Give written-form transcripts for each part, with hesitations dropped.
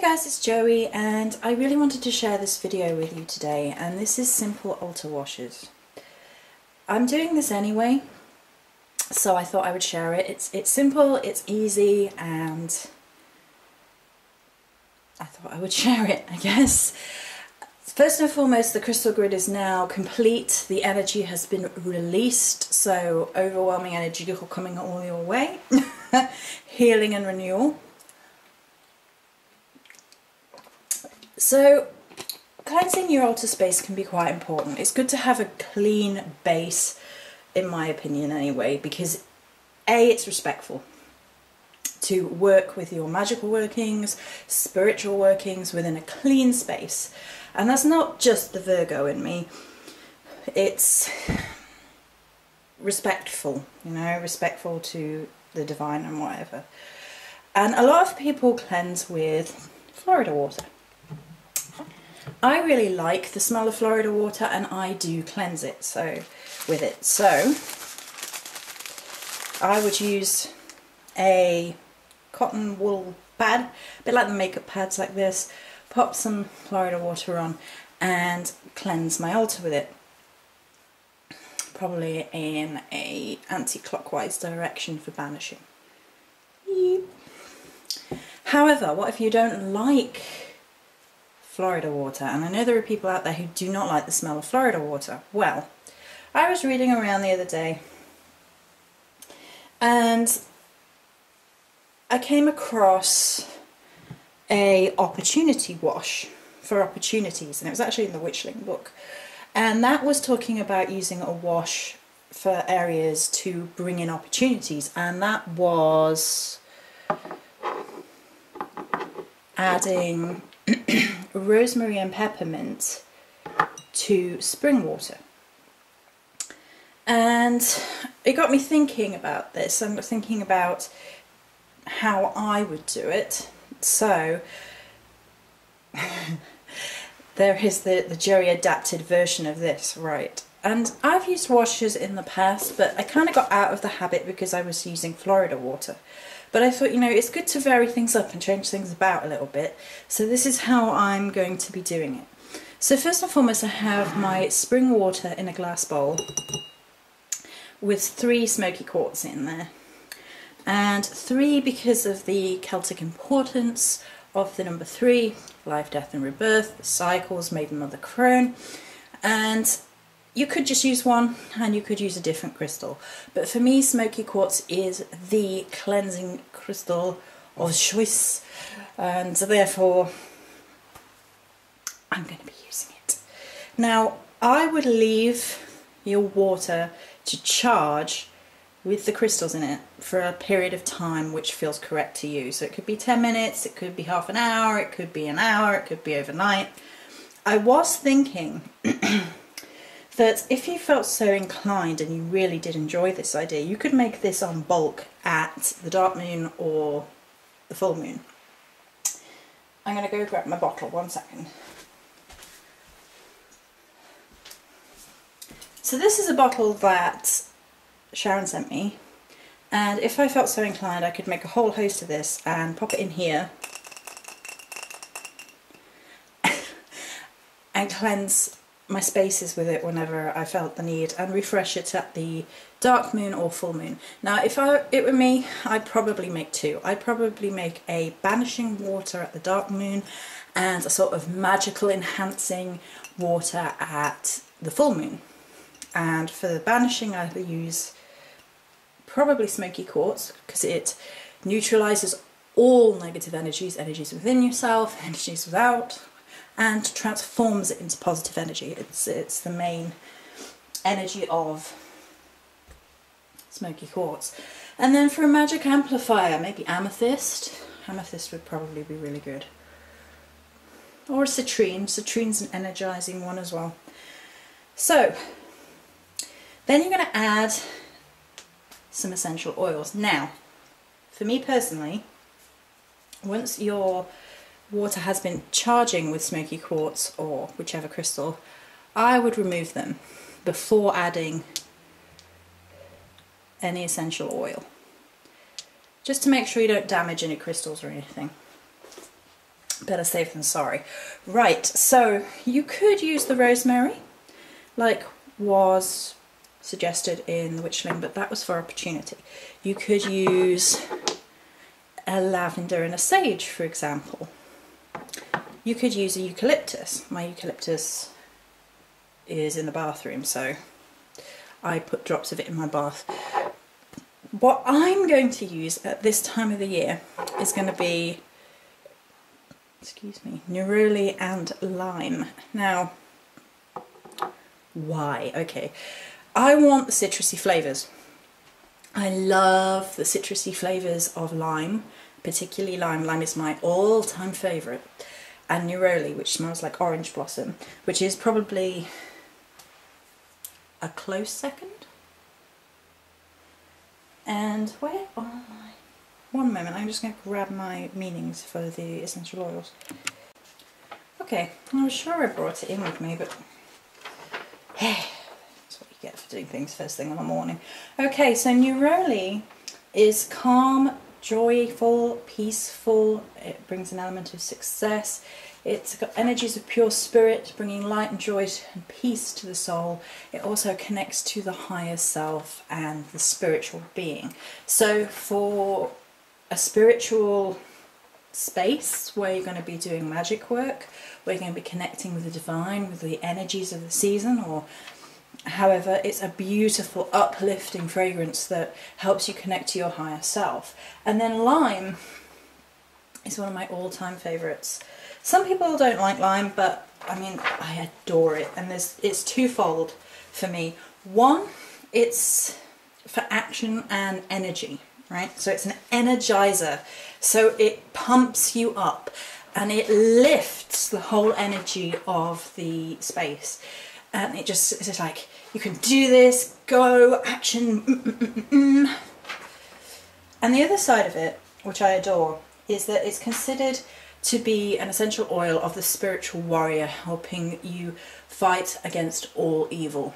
guys, it's Joey and I really wanted to share this video with you today, and this is simple altar washes. I'm doing this anyway, so I thought I would share it. It's simple, it's easy, and I thought I would share it, I guess. First and foremost, the crystal grid is now complete. The energy has been released, so overwhelming energy coming all your way. Healing and renewal. So, cleansing your altar space can be quite important. It's good to have a clean base, in my opinion anyway, because A, it's respectful to work with your magical workings, spiritual workings within a clean space. And that's not just the Virgo in me, it's respectful, you know, respectful to the divine and whatever. And a lot of people cleanse with Florida water. I really like the smell of Florida water, and I do cleanse it with it. So I would use a cotton wool pad, a bit like the makeup pads like this, pop some Florida water on and cleanse my altar with it. Probably in a anti-clockwise direction for banishing. Yep. However, what if you don't like Florida water? And I know there are people out there who do not like the smell of Florida water. Well, I was reading around the other day and I came across a opportunity wash for opportunities, and it was actually in the Witchling book, and that was talking about using a wash for areas to bring in opportunities, and that was adding rosemary and peppermint to spring water. And it got me thinking about this, and thinking about how I would do it. So there is the Joey adapted version of this, right? And I've used washes in the past, but I kind of got out of the habit because I was using Florida water. But I thought, you know, it's good to vary things up and change things about a little bit. So this is how I'm going to be doing it. So first and foremost, I have my spring water in a glass bowl with 3 smoky quartz in there. And 3 because of the Celtic importance of the number 3, life, death and rebirth, the cycles, Maiden Mother Crone. And you could just use one, and you could use a different crystal. But for me, smoky quartz is the cleansing crystal of choice, and therefore I'm going to be using it. Now, I would leave your water to charge with the crystals in it for a period of time which feels correct to you. So it could be 10 minutes, it could be half an hour, it could be an hour, it could be overnight. I was thinking that if you felt so inclined and you really did enjoy this idea, you could make this on bulk at the dark moon or the full moon. I'm going to go grab my bottle, 1 second. So this is a bottle that Sharon sent me, and if I felt so inclined I could make a whole host of this and pop it in here and cleanse my spaces with it whenever I felt the need, and refresh it at the dark moon or full moon. Now if it were me, I'd probably make 2. I'd probably make a banishing water at the dark moon and a sort of magical enhancing water at the full moon. And for the banishing I would use probably smoky quartz, because it neutralizes all negative energies, energies within yourself, energies without, and transforms it into positive energy. It's the main energy of smoky quartz. And then for a magic amplifier, maybe amethyst. Amethyst would probably be really good. Or a citrine. Citrine's an energizing one as well. So then you're going to add some essential oils. Now, for me personally, once your water has been charging with smoky quartz or whichever crystal, I would remove them before adding any essential oil, just to make sure you don't damage any crystals or anything. Better safe than sorry. Right, so you could use the rosemary, like was suggested in the Witchling, but that was for opportunity. You could use a lavender and a sage, for example. You could use a eucalyptus. My eucalyptus is in the bathroom, so I put drops of it in my bath. What I'm going to use at this time of the year is going to be, excuse me, neroli and lime. Now, why? Okay, I want the citrusy flavours. I love the citrusy flavours of lime, particularly lime. Lime is my all-time favourite. And neroli, which smells like orange blossom, which is probably a close second. And where are my... One moment, I'm just going to grab my meanings for the essential oils. Okay, I was sure I brought it in with me, but... That's what you get for doing things first thing in the morning. Okay, so neroli is calm, joyful, peaceful. It brings an element of success. It's got energies of pure spirit, bringing light and joy and peace to the soul. It also connects to the higher self and the spiritual being. So for a spiritual space where you're going to be doing magic work, where you're going to be connecting with the divine, with the energies of the season, or however, it's a beautiful, uplifting fragrance that helps you connect to your higher self. And then lime is one of my all-time favourites. Some people don't like lime, but I mean, I adore it. And it's twofold for me. One, it's for action and energy, right? So it's an energizer. So it pumps you up and it lifts the whole energy of the space. And it's just like, you can do this, go, action, And the other side of it, which I adore, is that it's considered to be an essential oil of the spiritual warrior, helping you fight against all evil.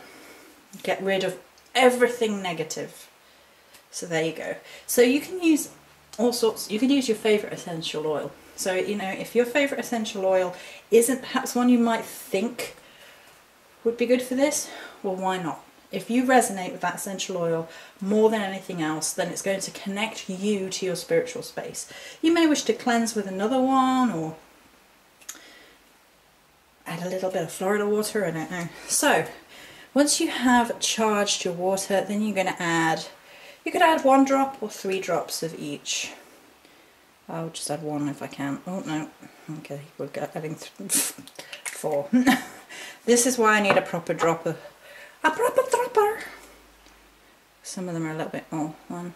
Get rid of everything negative. So there you go. So you can use all sorts, you can use your favourite essential oil. So, you know, if your favourite essential oil isn't perhaps one you might think would be good for this, well, why not? If you resonate with that essential oil more than anything else, then it's going to connect you to your spiritual space. You may wish to cleanse with another one, or add a little bit of Florida water, I don't know. So, once you have charged your water, then you're going to add, you could add 1 drop or 3 drops of each. I'll just add 1 if I can. Oh no, okay, we're adding 4. This is why I need a proper dropper. A proper dropper! Some of them are a little bit more. 1.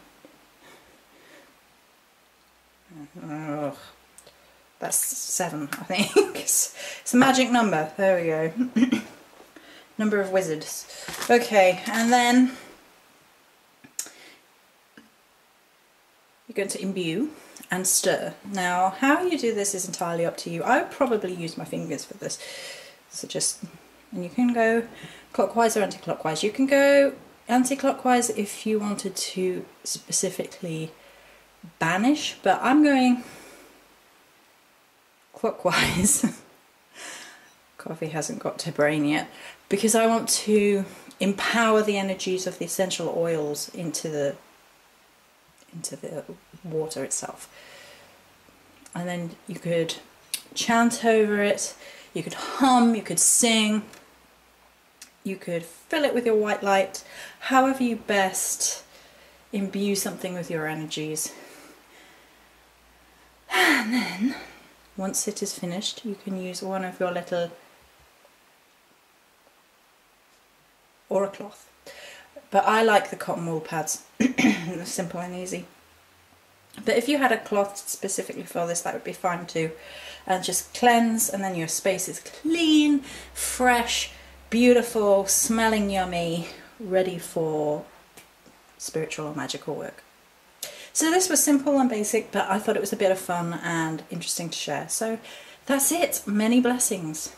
Oh, that's 7, I think. It's a magic number. There we go. Number of wizards. Okay, and then you're going to imbue and stir. Now, how you do this is entirely up to you. I would probably use my fingers for this. So just, and you can go clockwise or anti-clockwise. You can go anti-clockwise if you wanted to specifically banish, but I'm going clockwise. Coffee hasn't got to brain yet, because I want to empower the energies of the essential oils into the water itself. And then you could chant over it, you could hum, you could sing, you could fill it with your white light, however you best imbue something with your energies. And then, once it is finished, you can use one of your little, or a cloth. But I like the cotton wool pads, simple and easy. But if you had a cloth specifically for this, that would be fine too. And just cleanse, and then your space is clean, fresh, beautiful, smelling yummy, ready for spiritual or magical work. So this was simple and basic, but I thought it was a bit of fun and interesting to share. So that's it. Many blessings.